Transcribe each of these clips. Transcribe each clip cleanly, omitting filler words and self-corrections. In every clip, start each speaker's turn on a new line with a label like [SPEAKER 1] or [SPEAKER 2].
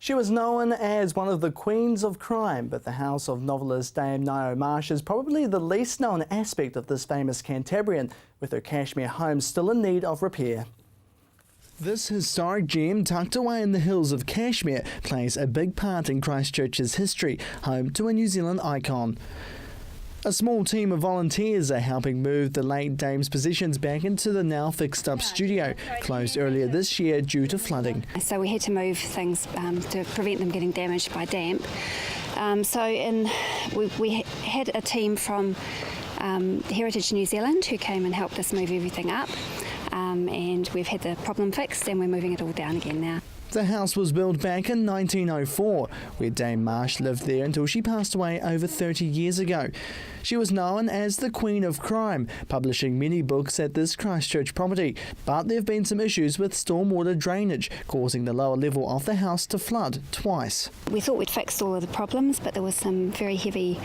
[SPEAKER 1] She was known as one of the queens of crime, but the house of novelist Dame Ngiao Marsh is probably the least known aspect of this famous Canterburyan, with her cashmere home still in need of repair. This historic gem, tucked away in the hills of Kashmir, plays a big part in Christchurch's history, home to a New Zealand icon. A small team of volunteers are helping move the late Dame's possessions back into the now fixed-up studio, closed earlier this year due to flooding.
[SPEAKER 2] So we had to move things to prevent them getting damaged by damp. We had a team from Heritage New Zealand who came and helped us move everything up, and we've had the problem fixed and we're moving it all down again now.
[SPEAKER 1] The house was built back in 1904, where Dame Marsh lived there until she passed away over 30 years ago. She was known as the Queen of Crime, publishing many books at this Christchurch property, but there have been some issues with stormwater drainage, causing the lower level of the house to flood twice.
[SPEAKER 2] We thought we'd fixed all of the problems, but there was some very heavy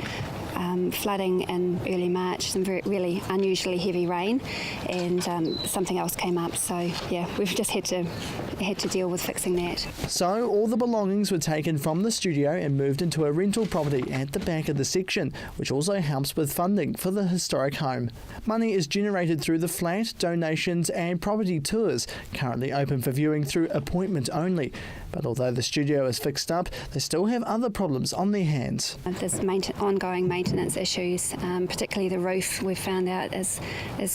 [SPEAKER 2] flooding in early March, some really unusually heavy rain, and something else came up. So yeah, we've just had to deal with fixing that.
[SPEAKER 1] So all the belongings were taken from the studio and moved into a rental property at the back of the section, which also helps with funding for the historic home. Money is generated through the flat, donations and property tours, currently open for viewing through appointment only. But although the studio is fixed up, they still have other problems on their hands.
[SPEAKER 2] There's ongoing maintenance issues, particularly the roof we've found out is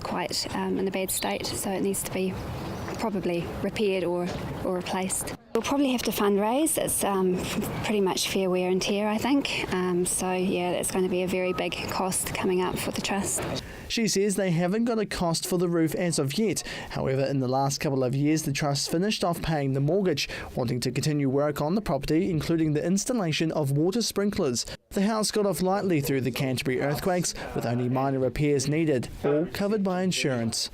[SPEAKER 2] quite in a bad state, so it needs to be probably repaired or replaced. We'll probably have to fundraise. It's pretty much fair wear and tear, I think. So yeah, that's going to be a very big cost coming up for the trust.
[SPEAKER 1] She says they haven't got a cost for the roof as of yet. However, in the last couple of years, the trust finished off paying the mortgage, wanting to continue work on the property, including the installation of water sprinklers. The house got off lightly through the Canterbury earthquakes, with only minor repairs needed, all covered by insurance.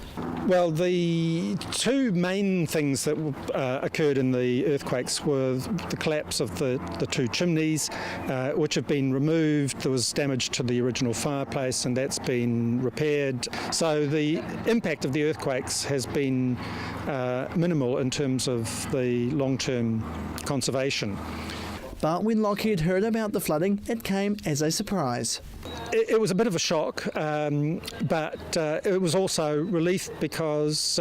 [SPEAKER 3] Well, the two main things that occurred in the earthquakes were the collapse of the two chimneys, which have been removed. There was damage to the original fireplace, and that's been repaired. So the impact of the earthquakes has been minimal in terms of the long-term conservation.
[SPEAKER 1] But when Lockheed heard about the flooding, it came as a surprise.
[SPEAKER 3] It was a bit of a shock, but it was also relief because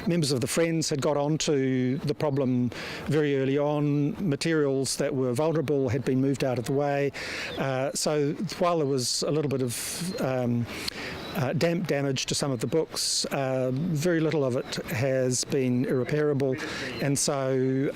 [SPEAKER 3] members of the Friends had got onto the problem very early on. Materials that were vulnerable had been moved out of the way. So while there was a little bit of damp damage to some of the books, very little of it has been irreparable, and so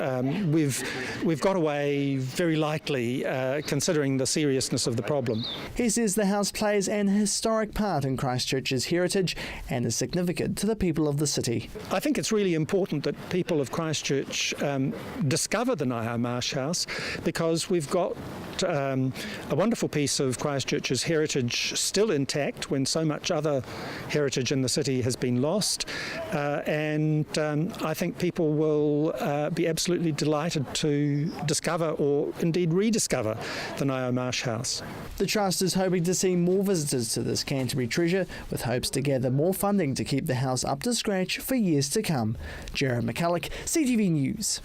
[SPEAKER 3] we've got away very lightly, considering the seriousness of the problem.
[SPEAKER 1] He says the house plays an historic part in Christchurch's heritage and is significant to the people of the city.
[SPEAKER 3] I think it's really important that people of Christchurch discover the Ngiao Marsh house, because we've got a wonderful piece of Christchurch's heritage still intact when so much other heritage in the city has been lost, and I think people will be absolutely delighted to discover, or indeed rediscover, the Ngiao Marsh house.
[SPEAKER 1] The Trust is hoping to see more visitors to this Canterbury treasure, with hopes to gather more funding to keep the house up to scratch for years to come. Jared McCulloch, CTV News.